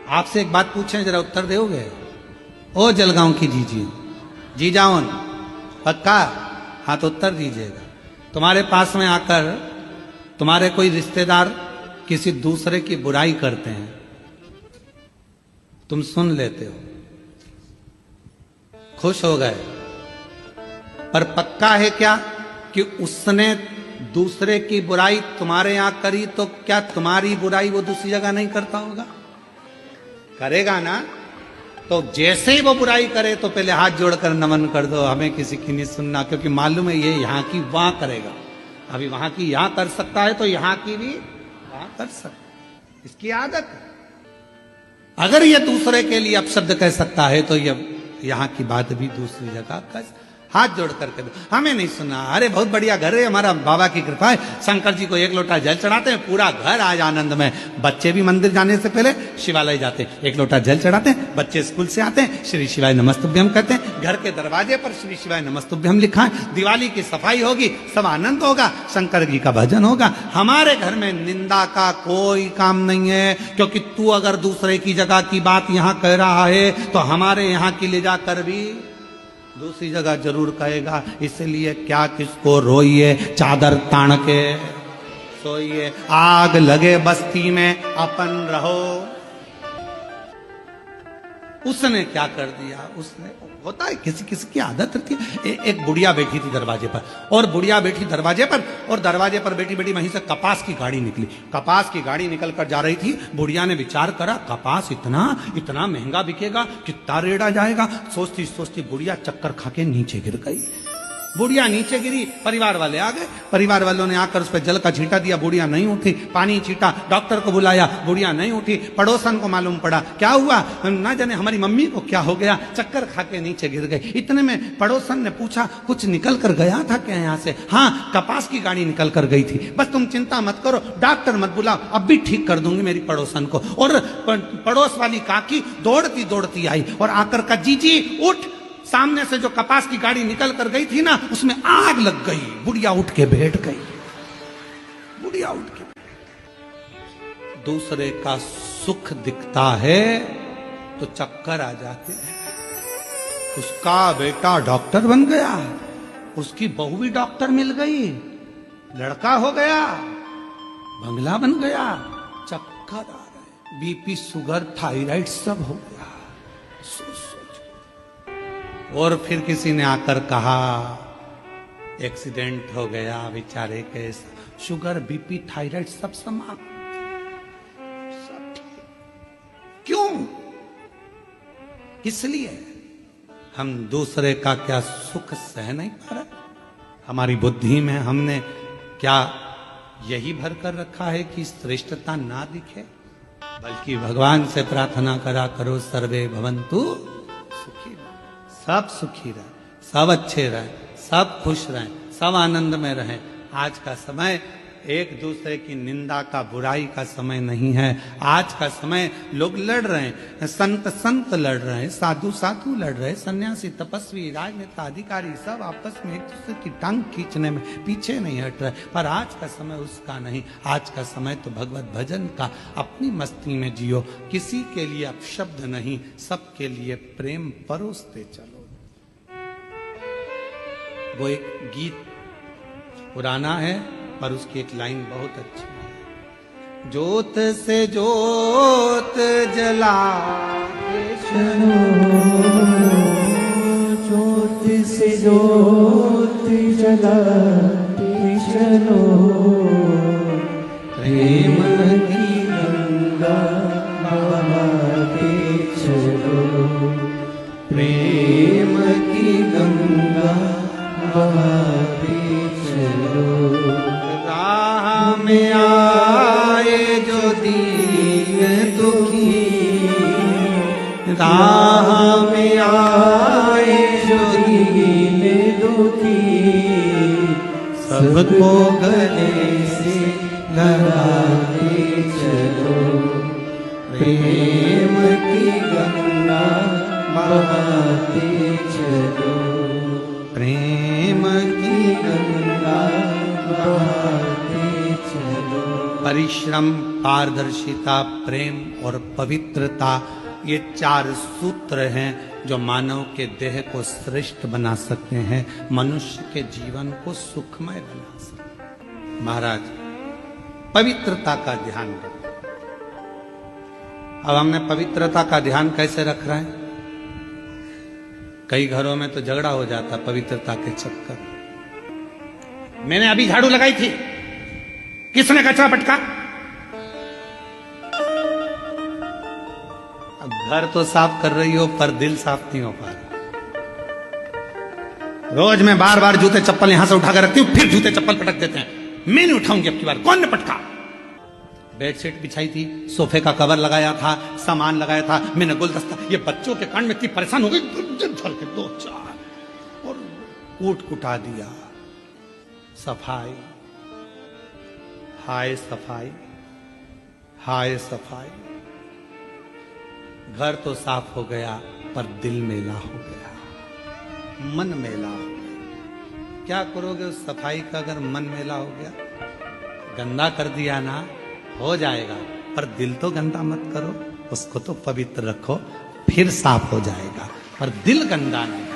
आपसे एक बात पूछें, जरा उत्तर दोगे? ओ जलगांव की जी जाओन, पक्का? हाँ तो उत्तर दीजिएगा। तुम्हारे पास में आकर तुम्हारे कोई रिश्तेदार किसी दूसरे की बुराई करते हैं, तुम सुन लेते हो, खुश हो गए, पर पक्का है क्या कि उसने दूसरे की बुराई तुम्हारे यहां करी तो क्या तुम्हारी बुराई वो दूसरी जगह नहीं करता होगा? करेगा ना? तो जैसे ही वो बुराई करे तो पहले हाथ जोड़कर नमन कर दो, हमें किसी की नहीं सुनना, क्योंकि मालूम है ये यहां की वहां करेगा। अभी वहां की यहां कर सकता है तो यहां की भी वहां कर सकता है, इसकी आदत है। अगर ये दूसरे के लिए अपशब्द कह सकता है तो ये यहां की बात भी दूसरी जगह कर। हाथ जोड़ करके दो, हमें नहीं सुना। अरे बहुत बढ़िया घर है हमारा, बाबा की कृपा है, शंकर जी को एक लोटा जल चढ़ाते हैं, पूरा घर आज आनंद में। बच्चे भी मंदिर जाने से पहले शिवालय जाते हैं, एक लोटा जल चढ़ाते हैं, बच्चे स्कूल से आते हैं, श्री शिवाय नमस्तुभ्यम कहते हैं, घर के दरवाजे पर श्री शिवाय नमस्तुभ्यम लिखा है, दिवाली की सफाई होगी, सब आनंद होगा, शंकर जी का भजन होगा। हमारे घर में निंदा का कोई काम नहीं है, क्योंकि तू अगर दूसरे की जगह की बात यहां कह रहा है तो हमारे यहां की ले जाकर भी दूसरी जगह जरूर कहेगा। इसलिए क्या किसको रोइए, चादर तान के सोइए, आग लगे बस्ती में अपन रहो। उसने क्या कर दिया? उसने, होता है किसी किसी की आदत रहती है। एक बुढ़िया बैठी थी दरवाजे पर, और बुढ़िया बैठी दरवाजे पर, और दरवाजे पर बैठी बैठी वहीं से कपास की गाड़ी निकली। कपास की गाड़ी निकल कर जा रही थी। बुढ़िया ने विचार करा, कपास इतना इतना महंगा बिकेगा, कितना रेट आ जाएगा। सोचती सोचती बुढ़िया चक्कर खा के नीचे गिर गई। बुढ़िया नीचे गिरी, परिवार वाले आ गए, परिवार वालों ने आकर उस पर जल का छींटा दिया, बुढ़िया नहीं उठी, पानी छींटा, डॉक्टर को बुलाया, बुढ़िया नहीं उठी। पड़ोसन को मालूम पड़ा, क्या हुआ ना जाने हमारी मम्मी को क्या हो गया, चक्कर खा के नीचे गिर गए। इतने में पड़ोसन ने पूछा, कुछ निकल कर गया था क्या यहाँ से? हाँ, कपास की गाड़ी निकल कर गई थी, बस तुम चिंता मत करो, डॉक्टर मत बुलाओ, अब भी ठीक कर दूंगी मेरी पड़ोसन को। और पड़ोस वाली काकी दौड़ती दौड़ती आई और आकर का, जीजी उठ, सामने से जो कपास की गाड़ी निकल कर गई थी ना, उसमें आग लग गई। बुढ़िया उठ के बैठ गई, बुढ़िया उठ के। दूसरे का सुख दिखता है तो चक्कर आ जाते हैं। उसका बेटा डॉक्टर बन गया, उसकी बहू भी डॉक्टर मिल गई, लड़का हो गया, बंगला बन गया, चक्कर आ रहे, बीपी शुगर थायराइड सब हो गया। और फिर किसी ने आकर कहा, एक्सीडेंट हो गया बेचारे के, शुगर बीपी थायराइड सब समाप्त। क्यों? इसलिए हम दूसरे का क्या सुख सह नहीं पा रहे। हमारी बुद्धि में हमने क्या यही भर कर रखा है कि श्रेष्ठता ना दिखे, बल्कि भगवान से प्रार्थना करा करो, सर्वे भवन्तु सुखी, सब सुखी रहे, सब अच्छे रहे, सब खुश रहें, सब आनंद में रहें। आज का समय एक दूसरे की निंदा का, बुराई का समय नहीं है। आज का समय लोग लड़ रहे हैं, संत संत लड़ रहे हैं, साधु साधु लड़ रहे हैं, सन्यासी तपस्वी राजनेता अधिकारी सब आपस में एक दूसरे की टांग खींचने में पीछे नहीं हट रहे। पर आज का समय उसका नहीं। आज का समय तो भगवत भजन का। अपनी मस्ती में जियो, किसी के लिए अपशब्द नहीं, सबके लिए प्रेम परोसते चलो। वो एक गीत पुराना है पर उसकी एक लाइन बहुत अच्छी है। ज्योत से ज्योत जला के चलो, ज्योत से ज्योत जला के चलो, प्रेम की गंगा बहाते चलो, प्रेम की गंगा बहाते चलो। राह में आए जो दीन दुखी, राह में आए जो दीन दुखी, सबको गले से लगाते चलो, प्रेम की गंगा बहाते चलो, प्रेम की गंगा बहाते चलो। परिश्रम, पारदर्शिता, प्रेम और पवित्रता, ये 4 सूत्र हैं जो मानव के देह को श्रेष्ठ बना सकते हैं, मनुष्य के जीवन को सुखमय बना सकते हैं। महाराज, पवित्रता का ध्यान रखें। अब हमने पवित्रता का ध्यान कैसे रख रहे हैं? कई घरों में तो झगड़ा हो जाता पवित्रता के चक्कर। मैंने अभी झाड़ू लगाई थी, किसने कचरा पटका? अब घर तो साफ कर रही हो पर दिल साफ नहीं हो पा रहा। रोज मैं बार बार जूते चप्पल यहां से उठाकर रखती हूं, फिर जूते चप्पल पटक देते हैं। मैं नहीं उठाऊंगी अब की बार। कौन ने पटका? बेडशीट बिछाई थी, सोफे का कवर लगाया था, सामान लगाया था, मैंने गुलदस्ता, ये बच्चों के कांड में इतनी परेशान हो गई, धर के 2-4 और कूट कुटा दिया। सफाई, हाय सफाई, हाय सफाई। घर तो साफ हो गया पर दिल मेला हो गया, मन मेला हो गया। क्या करोगे उस सफाई का अगर मन मेला हो गया? गंदा कर दिया ना, हो जाएगा, पर दिल तो गंदा मत करो, उसको तो पवित्र रखो, फिर साफ हो जाएगा, पर दिल गंदा नहीं।